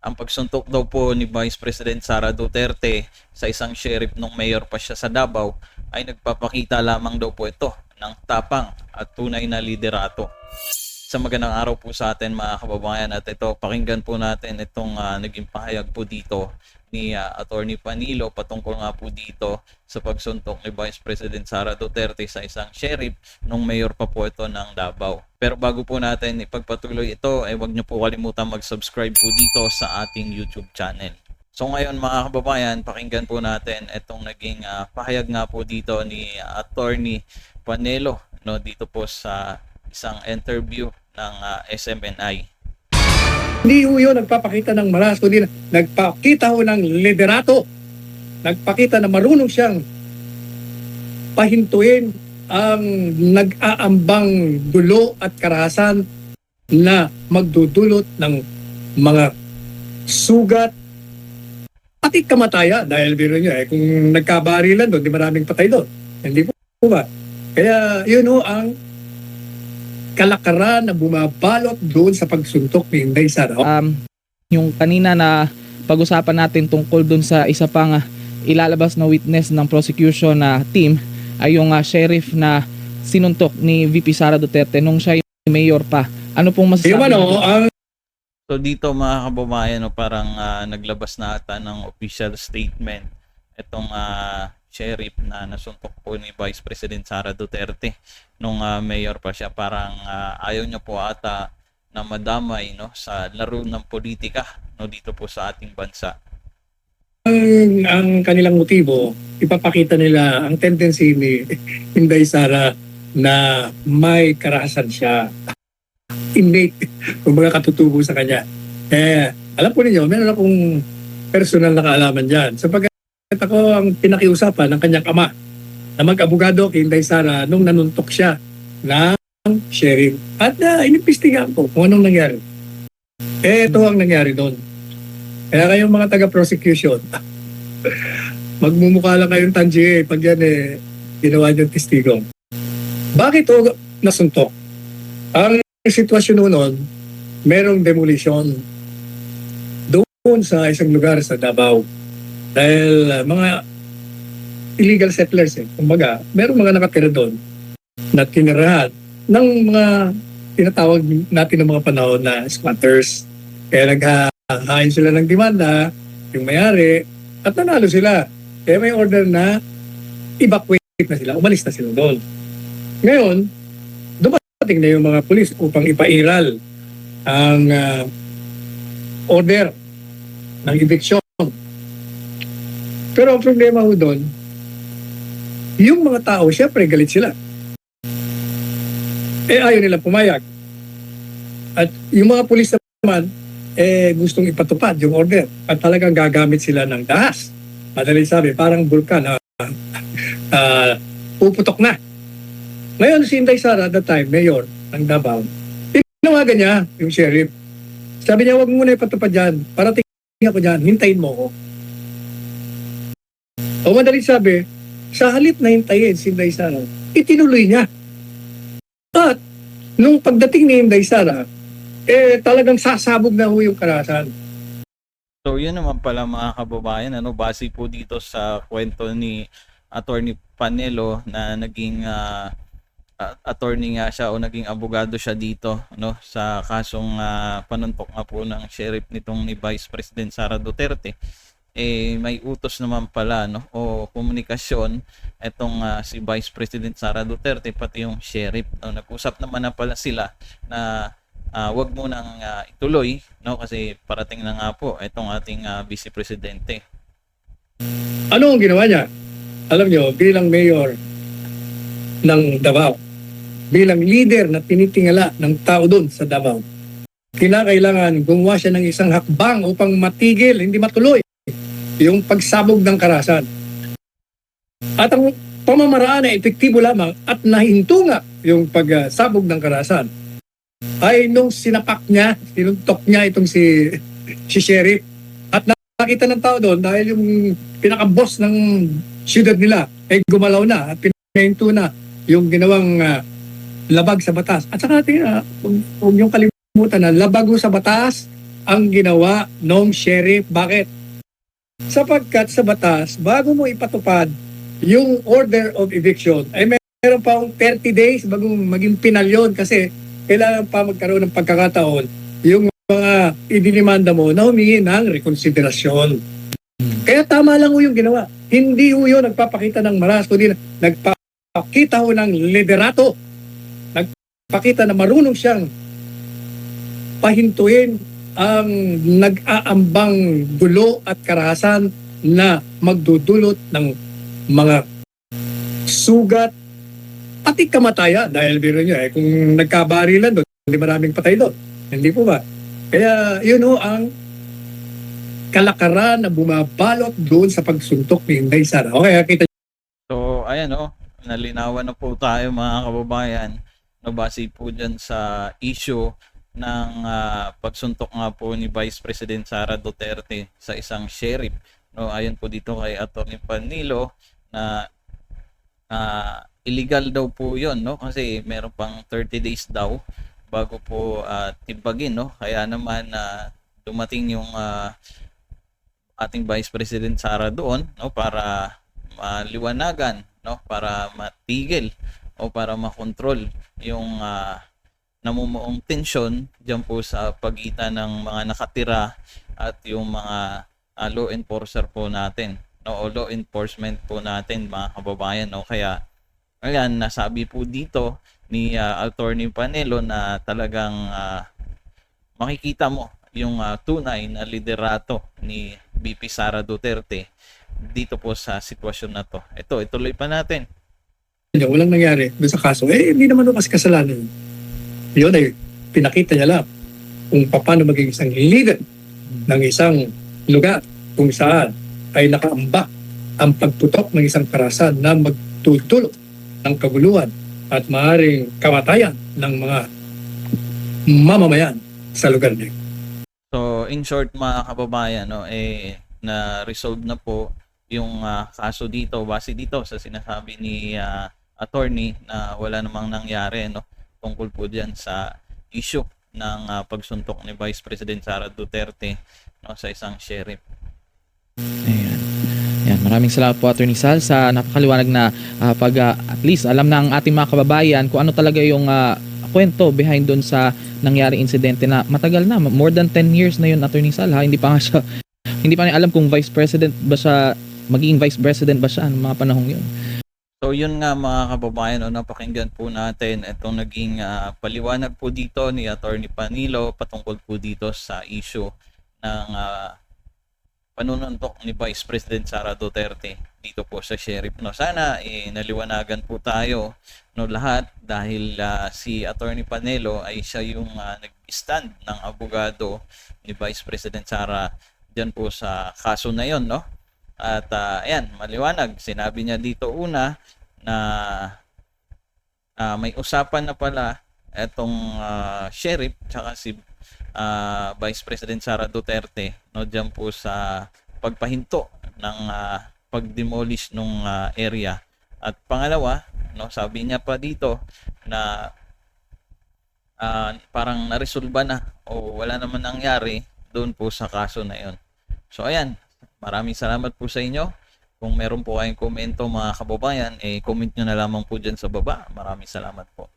Ang pagsuntok daw po ni Vice President Sara Duterte sa isang sheriff nung mayor pa siya sa Davao ay nagpapakita lamang daw po ito ng tapang at tunay na liderato. Sa magandang araw po sa atin mga kababayan, at ito pakinggan po natin itong naging pahayag po dito ni Attorney Panilo patungkol nga po dito sa pagsuntok ni Vice President Sara Duterte sa isang sheriff nung mayor pa po ito ng Davao. Pero bago po natin ipagpatuloy ito, huwag niyo po kalimutan mag-subscribe po dito sa ating YouTube channel. So ngayon mga kababayan, pakinggan po natin itong naging pahayag nga po dito ni Attorney Panelo dito po sa isang interview ng SMNI. Hindi ho yun nagpapakita ng maras, kundi nagpakita ho ng liderato. Nagpakita na marunong siyang pahintuin ang nag-aambang gulo at karahasan na magdudulot ng mga sugat at kamatayan. Dahil biro nyo, kung nagkabarilan doon, di maraming patay doon. Hindi po ba? Kaya yun ho ang kalakaran na bumabalot doon sa pagsuntok ni Inday Sara. Yung kanina na pag-usapan natin tungkol doon sa isa pang ilalabas na witness ng prosecution na team ay yung sheriff na sinuntok ni VP Sara Duterte nung siya yung mayor pa. Ano pong masasabi? So dito mga kababayan, parang naglabas na ata ng official statement itong sheriff na nasuntok po ni Vice President Sara Duterte nung mayor pa siya. Parang ayaw niya po ata na madamay sa laro ng politika dito po sa ating bansa. Ang kanilang motibo, ipapakita nila ang tendency ni Inday Sara na may karahasan siya. Innate, kumbaga katutubo sa kanya. Alam po ninyo, meron akong personal na kaalaman dyan. Sapagkat ako ang pinakiusapan ng kanyang ama na mag-abogado kay Inday Sara nung nanuntok siya ng sheriff. At inimbestigahan ko kung anong nangyari. Ito ang nangyari doon. Kaya kayong mga taga-prosecution, magmumukha lang kayong tangi pag yan ginawa niyong testigo. Bakit ito nasuntok? Ang sitwasyon noon, merong demolition doon sa isang lugar sa Davao. Dahil mga illegal settlers, kumbaga, merong mga nakatira doon na tinirahan ng mga tinatawag natin ng mga panahon na squatters. Kaya naghahain sila ng demanda, yung mayari, at nanalo sila. Kaya may order na evacuate na sila, umalis na sila doon. Ngayon, dumating na yung mga pulis upang ipairal ang order ng eviction. Pero ang problema ho doon, yung mga tao, syempre galit sila. Ayaw nila pumayag. At yung mga pulis naman, gustong ipatupad yung order. At talagang gagamit sila ng dahas. Madaling sabi, parang bulkan, puputok na. Ngayon si Inday Sara at that time, mayor ng Davao, tinawagan niya yung sheriff. Sabi niya, wag mo muna ipatupad dyan. Parating ako dyan, hintayin mo ako. O madaling sabi, sa halip na hintayin si Inday Sara, itinuloy niya. At nung pagdating ni Inday Sara, talagang sasabog na ho yung karahasan. So yun naman pala mga kababayan, base po dito sa kwento ni Attorney Panelo na naging attorney nga siya o naging abogado siya dito sa kasong panuntok nga po ng sheriff nitong ni Vice President Sara Duterte. May utos naman pala o komunikasyon itong si Vice President Sara Duterte pati yung sheriff. Nag-usap naman na pala sila na wag mo nang ituloy kasi parating na nga po itong ating Vice Presidente. Ano ang ginawa niya? Alam niyo, bilang mayor ng Davao, bilang leader na tinitingala ng tao doon sa Davao, kinakailangan gumawa siya ng isang hakbang upang matigil, hindi matuloy yung pagsabog ng karahasan. At ang pamamaraan na epektibo lamang at nahinto nga yung pagsabog ng karahasan ay nung sinuntok niya itong si sheriff. At nakita ng tao doon dahil yung pinaka-boss ng siyudad nila ay gumalaw na at pinahinto na yung ginawang labag sa batas. At saka huwag niyong kalimutan na labag sa batas ang ginawa ng sheriff. Bakit? Sapagkat sa batas, bago mo ipatupad yung order of eviction, ay meron pa 30 days bago maging penal yun kasi kailangan pa magkaroon ng pagkakataon yung mga idinimanda mo na humingi ng rekonsiderasyon. Kaya tama lang ho yung ginawa. Hindi ho yun nagpapakita ng maras, kundi nagpapakita ho ng liderato. Nagpakita na marunong siyang pahintuin ang nag-aambang gulo at karahasan na magdudulot ng mga sugat pati kamatayan. Dahil biro nyo, kung nagkabarilan doon, hindi maraming patay doon. Hindi po ba? Kaya yun ho ang kalakaran na bumabalot doon sa pagsuntok ni Inday Sara. Okay, kita. So, ayan nalinawan na po tayo mga kababayan, no, base po dyan sa issue ng pagsuntok nga po ni Vice President Sara Duterte sa isang sheriff. No, ayon po dito kay Atty. Panilo na illegal daw po 'yon, no? Kasi meron pang 30 days daw bago po tibagin, no? Kaya naman dumating yung ating Vice President Sara doon, no, para maliwanagan, no, para matigil o para makontrol yung namumuong tensyon diyan po sa pagitan ng mga nakatira at yung mga law enforcer po natin, no, o law enforcement po natin mga kababayan, no. Kaya ayan, nasabi po dito ni Atty. Panelo na talagang makikita mo yung tunay na liderato ni VP Sara Duterte dito po sa sitwasyon na to. Ito, ituloy pa natin. Walang nangyari doon sa kaso. Hindi naman doon kasi kasalanan. Yun ay pinakita niya lang kung paano maging isang leader ng isang lugar kung saan ay nakaambak ang pagputok ng isang karahasan na magtutulot ng kaguluhan at maaaring kamatayan ng mga mamamayan sa lugar niya. So, in short mga kababayan, no, na-resolve na po yung kaso dito base dito sa sinasabi ni attorney na wala namang nangyari, no, tungkol po diyan sa issue ng pagsuntok ni Vice President Sara Duterte, no, sa isang sheriff. Ayan. Ayan, maraming salamat po Atty. Sal sa napakaliwanag na at least alam na ang ating mga kababayan kung ano talaga yung kwento behind doon sa nangyari insidente na matagal na, more than 10 years na yun Atty. Sal, ha? Hindi pa niya alam kung vice president ba siya, magiging vice president ba siya ng mga panahong yun. So yun nga mga kababayan, napakinggan po natin itong naging paliwanag po dito ni Atty. Panilo patungkol po dito sa issue ng panununtok ni Vice President Sara Duterte dito po sa sheriff, no. Sana naliwanagan po tayo, no, lahat dahil si Atty. Panelo ay siya yung nag-stand ng abogado ni Vice President Sara diyan po sa kaso na yon, no. At ayan, maliwanag, sinabi niya dito una na may usapan na pala etong sheriff tsaka si Vice President Sara Duterte, no, diyan po sa pagpahinto ng pag-demolish nung area. At pangalawa, no, sabi niya pa dito na parang naresolba na o wala naman nangyari doon po sa kaso na yon. So ayan, maraming salamat po sa inyo. Kung meron po kayong komento mga kababayan, comment nyo na lamang po dyan sa baba. Maraming salamat po.